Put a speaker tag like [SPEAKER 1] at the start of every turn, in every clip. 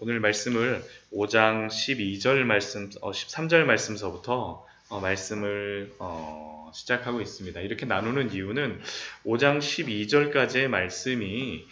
[SPEAKER 1] 오늘 말씀을 5장 12절 말씀, 13절 말씀서부터 말씀을 시작하고 있습니다. 이렇게 나누는 이유는 5장 12절까지의 말씀이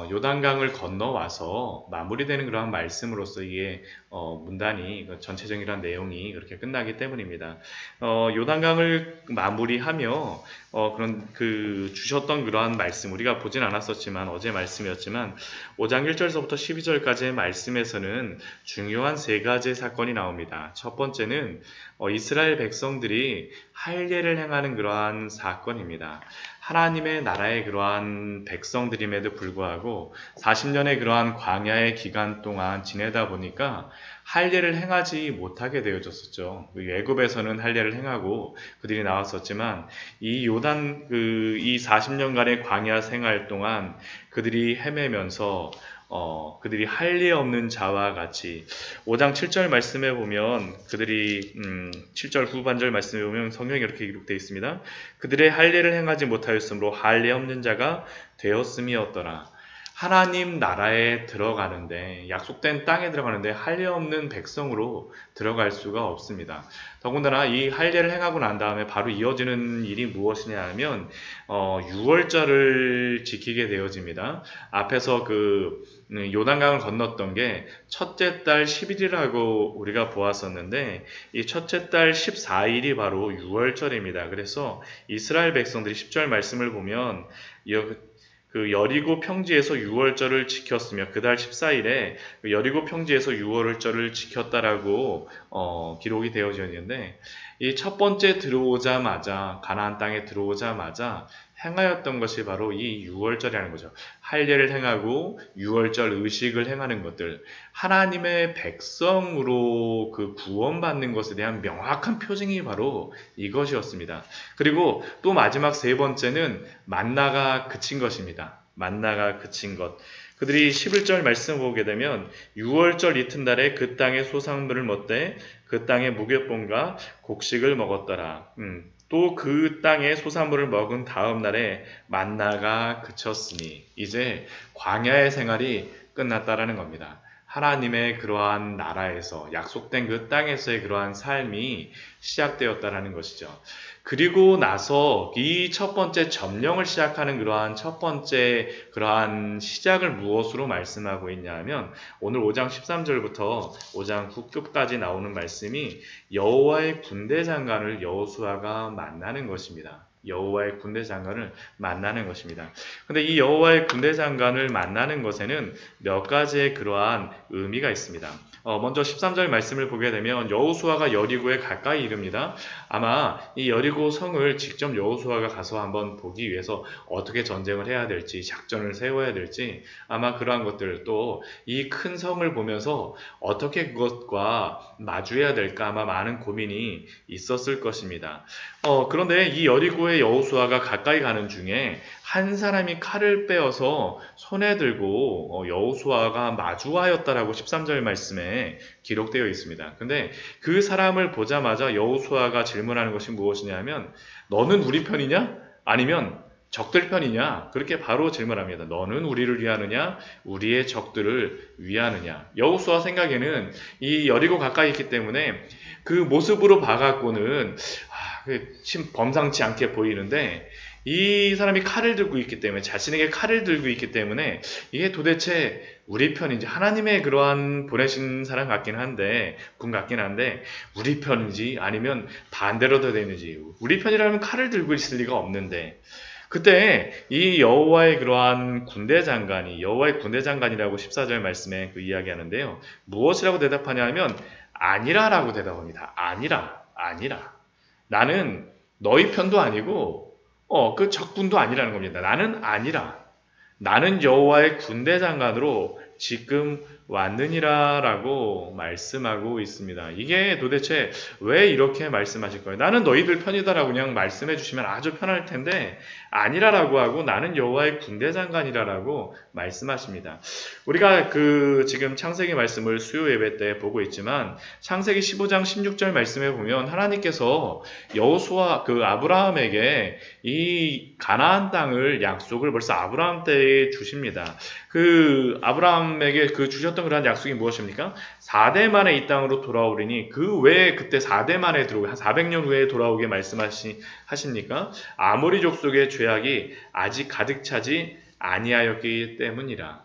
[SPEAKER 1] 요단강을 건너와서 마무리되는 그러한 말씀으로서 이게 문단이 전체적인 내용이 그렇게 끝나기 때문입니다. 요단강을 마무리하며 그런 주셨던 그러한 말씀 우리가 보진 않았었지만 어제 말씀이었지만 5장 1절서부터 12절까지의 말씀에서는 중요한 세 가지의 사건이 나옵니다. 첫 번째는 이스라엘 백성들이 할례를 행하는 그러한 사건입니다. 하나님의 나라의 그러한 백성들임에도 불구하고 40년의 그러한 광야의 기간 동안 지내다 보니까 할례를 행하지 못하게 되어졌었죠. 애굽에서는 할례를 행하고 그들이 나왔었지만 이 요단 이 40년간의 광야 생활 동안 그들이 헤매면서 그들이 할례 없는 자와 같이 5장 7절 말씀에 보면 그들이 7절 후반절 말씀에 보면 성경에 이렇게 기록되어 있습니다. 그들의 할례를 행하지 못하였으므로 할례 없는 자가 되었음이었더라. 하나님 나라에 들어가는데 약속된 땅에 들어가는데 할례 없는 백성으로 들어갈 수가 없습니다. 더군다나 이 할례를 행하고 난 다음에 바로 이어지는 일이 무엇이냐 하면 유월절을 지키게 되어집니다. 앞에서 요단강을 건넜던 게 첫째 달 10일이라고 우리가 보았었는데 이 첫째 달 14일이 바로 유월절입니다. 그래서 이스라엘 백성들이 10절 말씀을 보면 여리고 평지에서 유월절을 지켰으며 그달 14일에 여리고 평지에서 유월절을 지켰다라고 기록이 되어져 있는데 이 첫 번째 들어오자마자 가나안 땅에 들어오자마자 행하였던 것이 바로 이 유월절이라는 거죠. 할례를 행하고 유월절 의식을 행하는 것들, 하나님의 백성으로 구원받는 것에 대한 명확한 표징이 바로 이것이었습니다. 그리고 또 마지막 세 번째는 만나가 그친 것입니다. 만나가 그친 것. 그들이 11절 말씀 보게 되면 6월절 이튿날에 그 땅의 소산물을 먹되 그 땅의 무교본과 곡식을 먹었더라. 또 그 땅의 소산물을 먹은 다음 날에 만나가 그쳤으니 이제 광야의 생활이 끝났다라는 겁니다. 하나님의 그러한 나라에서 약속된 그 땅에서의 그러한 삶이 시작되었다라는 것이죠. 그리고 나서 이 첫 번째 점령을 시작하는 그러한 첫 번째 그러한 시작을 무엇으로 말씀하고 있냐 하면 오늘 5장 13절부터 5장 9끝까지 나오는 말씀이 여호와의 군대 장관을 여호수아가 만나는 것입니다. 여호와의 군대 장관을 만나는 것입니다. 근데 이 여호와의 군대 장관을 만나는 것에는 몇 가지의 그러한 의미가 있습니다. 먼저 13절 말씀을 보게 되면 여호수아가 여리고에 가까이 이릅니다. 아마 이 여리고 성을 직접 여호수아가 가서 한번 보기 위해서 어떻게 전쟁을 해야 될지 작전을 세워야 될지 아마 그러한 것들 또 이 큰 성을 보면서 어떻게 그것과 마주해야 될까 아마 많은 고민이 있었을 것입니다. 그런데 이 여리고의 여호수아가 가까이 가는 중에 한 사람이 칼을 빼어서 손에 들고 여호수아가 마주하였다라고 13절 말씀에 기록되어 있습니다. 근데 그 사람을 보자마자 여호수아가 질문하는 것이 무엇이냐면 너는 우리 편이냐? 아니면 적들 편이냐? 그렇게 바로 질문합니다. 너는 우리를 위하느냐? 우리의 적들을 위하느냐? 여호수아 생각에는 이 여리고 가까이 있기 때문에 그 모습으로 봐갖고는 범상치 않게 보이는데 이 사람이 칼을 들고 있기 때문에 자신에게 칼을 들고 있기 때문에 이게 도대체 우리 편인지 하나님의 그러한 보내신 사람 같긴 한데 분 같긴 한데 우리 편인지 아니면 반대로 되는지 우리 편이라면 칼을 들고 있을 리가 없는데 그때 이 여호와의 그러한 군대 장관이 여호와의 군대 장관이라고 14절 말씀에 이야기하는데요. 무엇이라고 대답하냐 하면 아니라라고 대답합니다. 아니라. 나는 너희 편도 아니고 그 적군도 아니라는 겁니다. 나는 아니라. 나는 여호와의 군대 장관으로 지금 왔느니라 라고 말씀하고 있습니다. 이게 도대체 왜 이렇게 말씀하실 거예요? 나는 너희들 편이다라고 그냥 말씀해 주시면 아주 편할 텐데 아니라라고 하고 나는 여호와의 군대 장관이라라고 말씀하십니다. 우리가 지금 창세기 말씀을 수요 예배 때 보고 있지만 창세기 15장 16절 말씀에 보면 하나님께서 여호수아 아브라함에게 이 가나안 땅을 약속을 벌써 아브라함 때에 주십니다. 그 아브라함에게 그 주셨던 그러한 약속이 무엇입니까? 4대 만에 이 땅으로 돌아오리니 그 왜 그때 4대 만에 들어오게 한 400년 후에 돌아오게 말씀하십니까? 아모리 족속의 죄악이 아직 가득 차지 아니하였기 때문이라.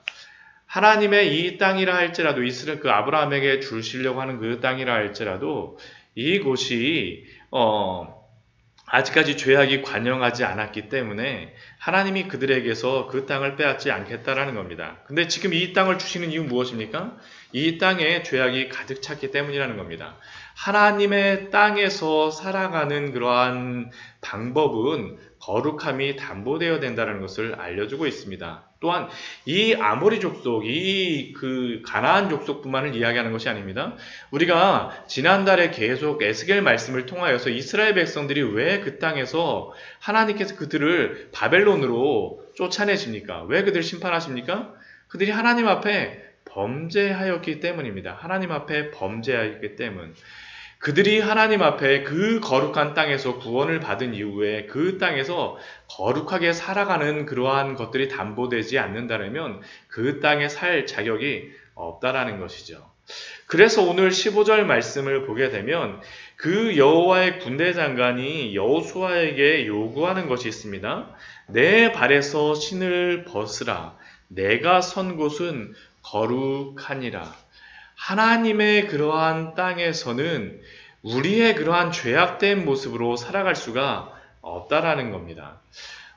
[SPEAKER 1] 하나님의 이 땅이라 할지라도 이스라엘 그 아브라함에게 주시려고 하는 그 땅이라 할지라도 이곳이 아직까지 죄악이 관영하지 않았기 때문에 하나님이 그들에게서 그 땅을 빼앗지 않겠다라는 겁니다. 근데 지금 이 땅을 주시는 이유는 무엇입니까? 이 땅에 죄악이 가득 찼기 때문이라는 겁니다. 하나님의 땅에서 살아가는 그러한 방법은 거룩함이 담보되어야 된다는 것을 알려주고 있습니다. 또한 이 아모리 족속, 이 그 가나안 족속뿐만을 이야기하는 것이 아닙니다. 우리가 지난달에 계속 에스겔 말씀을 통하여서 이스라엘 백성들이 왜 그 땅에서 하나님께서 그들을 바벨론으로 쫓아내십니까? 왜 그들을 심판하십니까? 그들이 하나님 앞에 범죄하였기 때문입니다. 하나님 앞에 범죄하였기 때문. 그들이 하나님 앞에 그 거룩한 땅에서 구원을 받은 이후에 그 땅에서 거룩하게 살아가는 그러한 것들이 담보되지 않는다면 그 땅에 살 자격이 없다라는 것이죠. 그래서 오늘 15절 말씀을 보게 되면 그 여호와의 군대 장관이 여호수아에게 요구하는 것이 있습니다. 내 발에서 신을 벗으라. 내가 선 곳은 거룩하니라. 하나님의 그러한 땅에서는 우리의 그러한 죄악된 모습으로 살아갈 수가 없다라는 겁니다.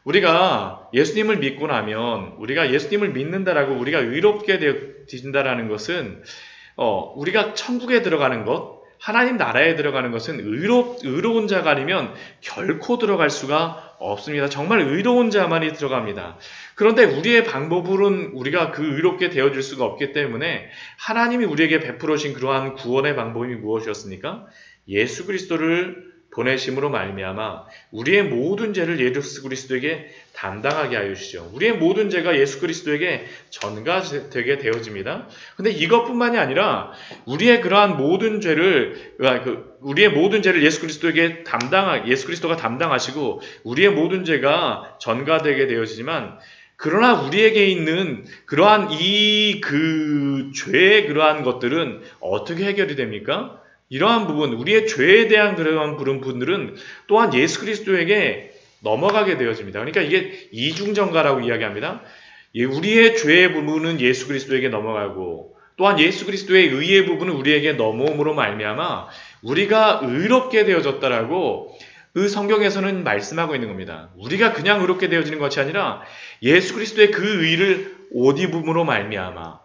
[SPEAKER 1] 우리가 예수님을 믿고 나면 우리가 예수님을 믿는다라고 우리가 의롭게 되어진다라는 것은 우리가 천국에 들어가는 것, 하나님 나라에 들어가는 것은 의로운 자가 아니면 결코 들어갈 수가 없습니다. 정말 의로운 자만이 들어갑니다. 그런데 우리의 방법으로는 우리가 그 의롭게 되어질 수가 없기 때문에 하나님이 우리에게 베풀어 주신 그러한 구원의 방법이 무엇이었습니까? 예수 그리스도를 보내심으로 말미암아 우리의 모든 죄를 예수 그리스도에게 담당하게 하여 주시죠. 우리의 모든 죄가 예수 그리스도에게 전가되게 되어집니다. 근데 이것뿐만이 아니라 우리의 그러한 모든 죄를 예수 그리스도에게 예수 그리스도가 담당하시고 우리의 모든 죄가 전가되게 되어지지만 그러나 우리에게 있는 그러한 죄의 그러한 것들은 어떻게 해결이 됩니까? 이러한 부분, 우리의 죄에 대한 그러한 부분들은 또한 예수 그리스도에게 넘어가게 되어집니다. 그러니까 이게 이중전가라고 이야기합니다. 우리의 죄의 부분은 예수 그리스도에게 넘어가고 또한 예수 그리스도의 의의 부분은 우리에게 넘어옴으로 말미암아 우리가 의롭게 되어졌다라고 그 성경에서는 말씀하고 있는 겁니다. 우리가 그냥 의롭게 되어지는 것이 아니라 예수 그리스도의 그 의를 옷 입음으로 말미암아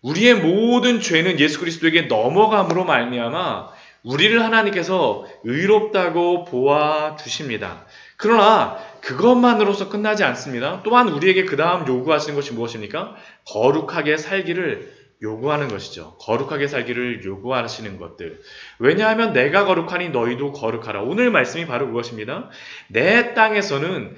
[SPEAKER 1] 우리의 모든 죄는 예수 그리스도에게 넘어감으로 말미암아 우리를 하나님께서 의롭다고 보아 주십니다. 그러나 그것만으로서 끝나지 않습니다. 또한 우리에게 그 다음 요구하시는 것이 무엇입니까? 거룩하게 살기를 요구하는 것이죠. 거룩하게 살기를 요구하시는 것들. 왜냐하면 내가 거룩하니 너희도 거룩하라. 오늘 말씀이 바로 그것입니다. 내 땅에서는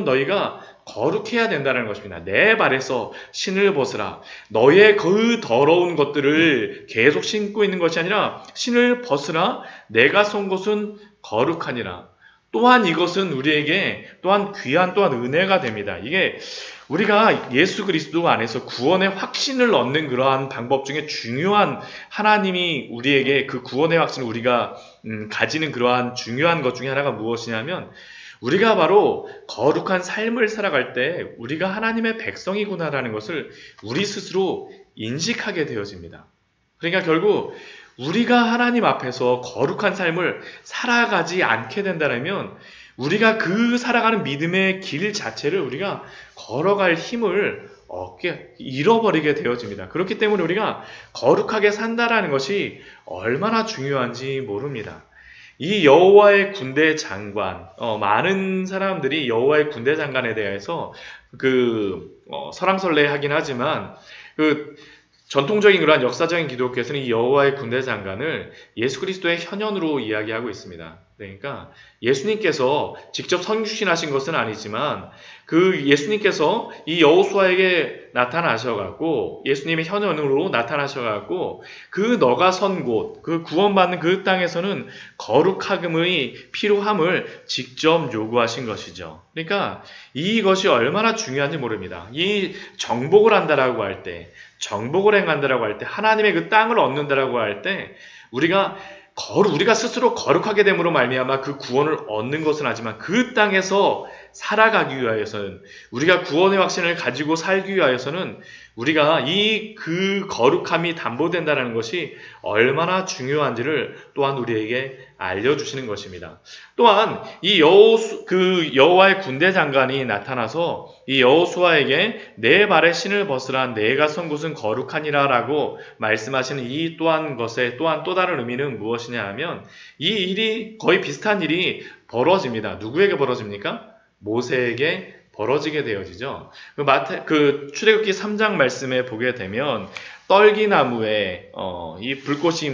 [SPEAKER 1] 너희가 거룩해야 된다는 것입니다. 내 발에서 신을 벗으라. 너의 그 더러운 것들을 계속 신고 있는 것이 아니라 신을 벗으라. 내가 선 곳은 거룩하니라. 또한 이것은 우리에게 또한 귀한 또한 은혜가 됩니다. 이게 우리가 예수 그리스도 안에서 구원의 확신을 얻는 그러한 방법 중에 중요한 하나님이 우리에게 그 구원의 확신을 우리가 가지는 그러한 중요한 것 중에 하나가 무엇이냐면 우리가 바로 거룩한 삶을 살아갈 때 우리가 하나님의 백성이구나라는 것을 우리 스스로 인식하게 되어집니다. 그러니까 결국 우리가 하나님 앞에서 거룩한 삶을 살아가지 않게 된다면 우리가 그 살아가는 믿음의 길 자체를 우리가 걸어갈 힘을 잃어버리게 되어집니다. 그렇기 때문에 우리가 거룩하게 산다라는 것이 얼마나 중요한지 모릅니다. 이 여호와의 군대 장관, 많은 사람들이 여호와의 군대 장관에 대해서 설왕설래하긴 하지만 전통적인 그러한 역사적인 기독교에서는 이 여호와의 군대 장관을 예수 그리스도의 현현으로 이야기하고 있습니다. 그러니까 예수님께서 직접 선주신하신 것은 아니지만 그 예수님께서 이 여호수아에게 나타나셔갖고 예수님의 현현으로 나타나셔갖고 그 너가 선 곳, 그 구원받는 그 땅에서는 거룩함의 필요함을 직접 요구하신 것이죠. 그러니까 이것이 얼마나 중요한지 모릅니다. 이 정복을 한다라고 할 때, 정복을 행한다라고 할 때, 하나님의 그 땅을 얻는다라고 할 때 우리가 스스로 거룩하게 됨으로 말미암아 그 구원을 얻는 것은 하지만 그 땅에서 살아가기 위하여서는 우리가 구원의 확신을 가지고 살기 위하여서는 우리가 그 거룩함이 담보된다는 것이 얼마나 중요한지를 또한 우리에게 알려주시는 것입니다. 또한 이 여호와의 군대 장관이 나타나서 이 여호수아에게 내 발에 신을 벗으라 내가 선 곳은 거룩하니라라고 말씀하시는 이 또한 것의 또한 또 다른 의미는 무엇이냐 하면 이 일이 거의 비슷한 일이 벌어집니다. 누구에게 벌어집니까? 모세에게 벌어지게 되어지죠. 출애굽기 3장 말씀에 보게 되면 떨기나무에 이 불꽃이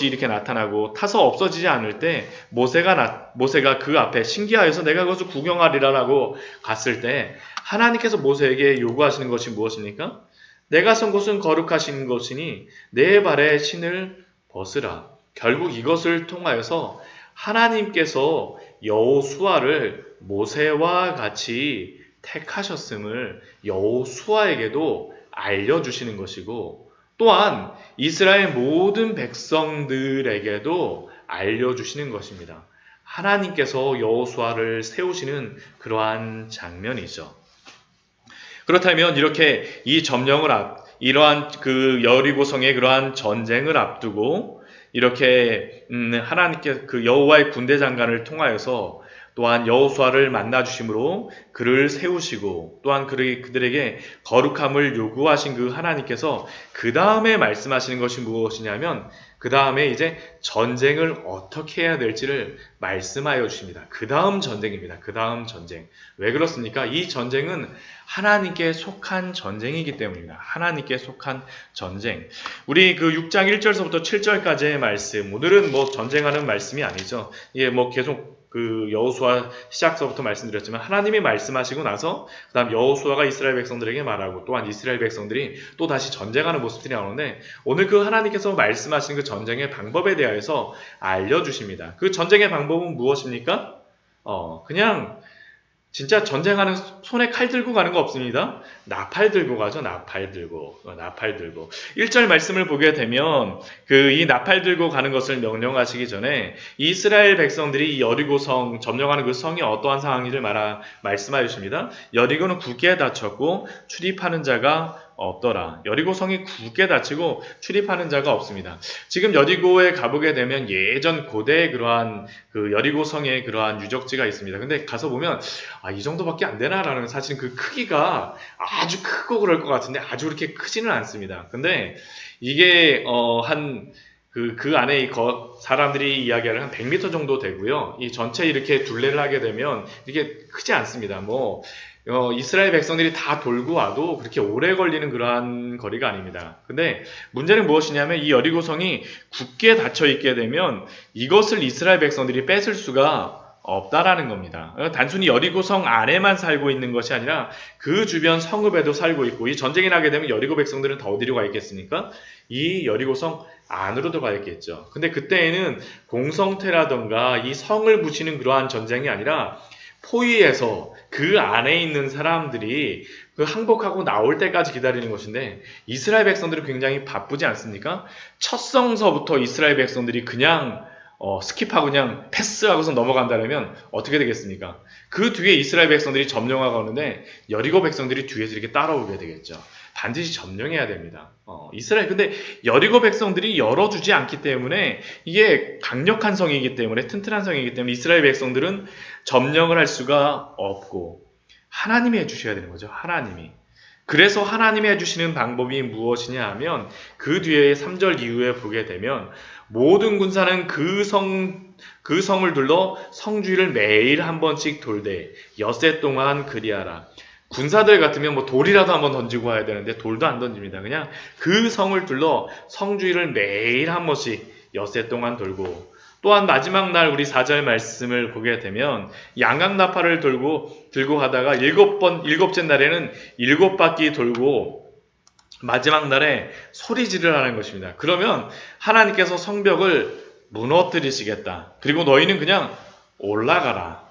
[SPEAKER 1] 이렇게 나타나고 타서 없어지지 않을 때 모세가 그 앞에 신기하여서 내가 그것을 구경하리라라고 갔을 때 하나님께서 모세에게 요구하시는 것이 무엇입니까? 내가 선 곳은 거룩하신 것이니 내 발에 신을 벗으라. 결국 이것을 통하여서 하나님께서 여호수아를 모세와 같이 택하셨음을 여호수아에게도 알려주시는 것이고 또한 이스라엘 모든 백성들에게도 알려주시는 것입니다. 하나님께서 여호수아를 세우시는 그러한 장면이죠. 그렇다면 이렇게 이 이러한 그 여리고성의 그러한 전쟁을 앞두고 이렇게 하나님께 그 여호와의 군대 장관을 통하여서 또한 여호수아를 만나 주심으로 그를 세우시고 또한 그들에게 거룩함을 요구하신 그 하나님께서 그 다음에 말씀하시는 것이 무엇이냐면 그 다음에 이제 전쟁을 어떻게 해야 될지를 말씀하여 주십니다. 그 다음 전쟁입니다. 그 다음 전쟁. 왜 그렇습니까? 이 전쟁은 하나님께 속한 전쟁이기 때문입니다. 하나님께 속한 전쟁. 우리 그 6장 1절서부터 7절까지의 말씀. 오늘은 뭐 전쟁하는 말씀이 아니죠. 이게 계속 그 여호수아 시작서부터 말씀드렸지만 하나님이 말씀하시고 나서 그 다음 여호수아가 이스라엘 백성들에게 말하고 또한 이스라엘 백성들이 또 다시 전쟁하는 모습들이 나오는데 오늘 그 하나님께서 말씀하신 그 전쟁의 방법에 대하여서 알려주십니다. 그 전쟁의 방법은 무엇입니까? 그냥 진짜 전쟁하는 손에 칼 들고 가는 거 없습니다. 나팔 들고 가죠. 나팔 들고. 1절 말씀을 보게 되면 이 나팔 들고 가는 것을 명령하시기 전에 이스라엘 백성들이 이 여리고성 점령하는 그 성이 어떠한 상황인지를 말씀하여 주십니다. 여리고는 굳게 닫혔고 출입하는 자가 없더라. 여리고성이 굳게 닫히고 출입하는 자가 없습니다. 지금 여리고에 가보게 되면 예전 고대의 그러한 그 여리고성의 그러한 유적지가 있습니다. 근데 가서 보면 이 정도밖에 안 되나라는 사실 그 크기가 아주 크고 그럴 것 같은데 아주 그렇게 크지는 않습니다. 근데 이게 그 안에 사람들이 이야기하는 한 100m 정도 되고요. 이 전체 이렇게 둘레를 하게 되면 이게 크지 않습니다. 이스라엘 백성들이 다 돌고 와도 그렇게 오래 걸리는 그러한 거리가 아닙니다. 근데 문제는 무엇이냐면 이 여리고성이 굳게 닫혀 있게 되면 이것을 이스라엘 백성들이 뺏을 수가 없다라는 겁니다. 단순히 여리고성 안에만 살고 있는 것이 아니라 그 주변 성읍에도 살고 있고 이 전쟁이 나게 되면 여리고 백성들은 더 어디로 가 있겠습니까? 이 여리고성 안으로 들어가 있겠죠. 근데 그때에는 공성태라던가 이 성을 붙이는 그러한 전쟁이 아니라 포위해서 그 안에 있는 사람들이 항복하고 나올 때까지 기다리는 것인데 이스라엘 백성들은 굉장히 바쁘지 않습니까? 첫 성서부터 이스라엘 백성들이 그냥 스킵하고 그냥 패스하고서 넘어간다면 어떻게 되겠습니까? 그 뒤에 이스라엘 백성들이 점령하고 오는데 여리고 백성들이 뒤에서 이렇게 따라오게 되겠죠. 반드시 점령해야 됩니다. 근데 여리고 백성들이 열어주지 않기 때문에 이게 강력한 성이기 때문에 튼튼한 성이기 때문에 이스라엘 백성들은 점령을 할 수가 없고 하나님이 해주셔야 되는 거죠. 하나님이. 그래서 하나님이 해주시는 방법이 무엇이냐 하면 그 뒤에 3절 이후에 보게 되면 모든 군사는 그 성을 둘러 성주를 매일 한 번씩 돌되 엿새 동안 그리하라. 군사들 같으면 돌이라도 한번 던지고 와야 되는데 돌도 안 던집니다. 그냥 그 성을 둘러 성주를 매일 한 번씩 엿새 동안 돌고 또한 마지막 날 우리 4절 말씀을 보게 되면 양강나팔을 들고 가다가 일곱째 날에는 7바퀴 돌고 마지막 날에 소리 지르라는 것입니다. 그러면 하나님께서 성벽을 무너뜨리시겠다. 그리고 너희는 그냥 올라가라.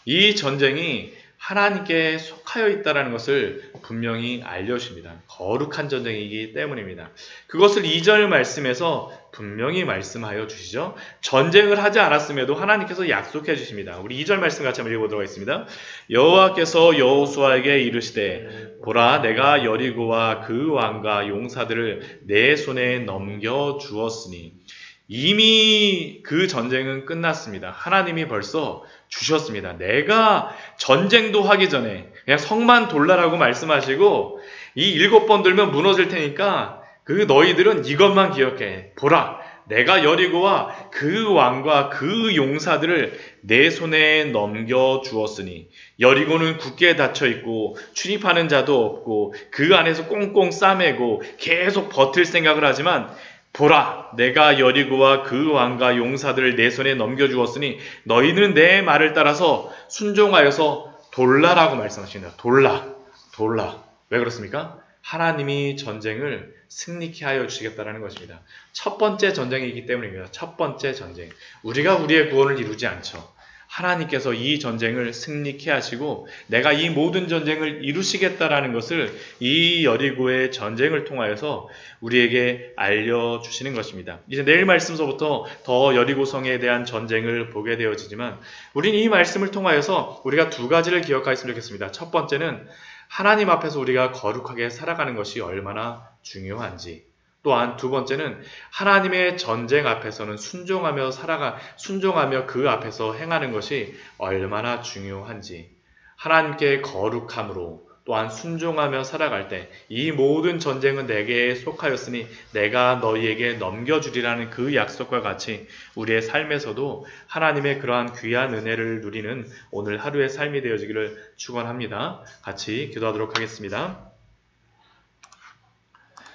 [SPEAKER 1] 이 전쟁이 하나님께 속하여 있다는 것을 분명히 알려주십니다. 거룩한 전쟁이기 때문입니다. 그것을 2절 말씀에서 분명히 말씀하여 주시죠. 전쟁을 하지 않았음에도 하나님께서 약속해 주십니다. 우리 2절 말씀 같이 한번 읽어보도록 하겠습니다. 여호와께서 여호수아에게 이르시되 보라 내가 여리고와 그 왕과 용사들을 내 손에 넘겨 주었으니 이미 그 전쟁은 끝났습니다. 하나님이 벌써 주셨습니다. 내가 전쟁도 하기 전에 그냥 성만 돌라라고 말씀하시고 이 7번 돌면 무너질 테니까 그 너희들은 이것만 기억해. 보라 내가 여리고와 그 왕과 그 용사들을 내 손에 넘겨 주었으니 여리고는 굳게 닫혀 있고 출입하는 자도 없고 그 안에서 꽁꽁 싸매고 계속 버틸 생각을 하지만 보라 내가 여리고와 그 왕과 용사들을 내 손에 넘겨주었으니 너희는 내 말을 따라서 순종하여서 돌라라고 말씀하십니다. 돌라. 왜 그렇습니까? 하나님이 전쟁을 승리케 하여 주시겠다는 것입니다. 첫 번째 전쟁이기 때문입니다. 첫 번째 전쟁. 우리가 우리의 구원을 이루지 않죠. 하나님께서 이 전쟁을 승리케 하시고 내가 이 모든 전쟁을 이루시겠다라는 것을 이 여리고의 전쟁을 통하여서 우리에게 알려주시는 것입니다. 이제 내일 말씀서부터 더 여리고성에 대한 전쟁을 보게 되어지지만 우리는 이 말씀을 통하여서 우리가 두 가지를 기억하였으면 좋겠습니다. 첫 번째는 하나님 앞에서 우리가 거룩하게 살아가는 것이 얼마나 중요한지, 또한 두 번째는 하나님의 전쟁 앞에서는 순종하며 그 앞에서 행하는 것이 얼마나 중요한지, 하나님께 거룩함으로 또한 순종하며 살아갈 때 이 모든 전쟁은 내게 속하였으니 내가 너희에게 넘겨주리라는 그 약속과 같이 우리의 삶에서도 하나님의 그러한 귀한 은혜를 누리는 오늘 하루의 삶이 되어지기를 축원합니다. 같이 기도하도록 하겠습니다.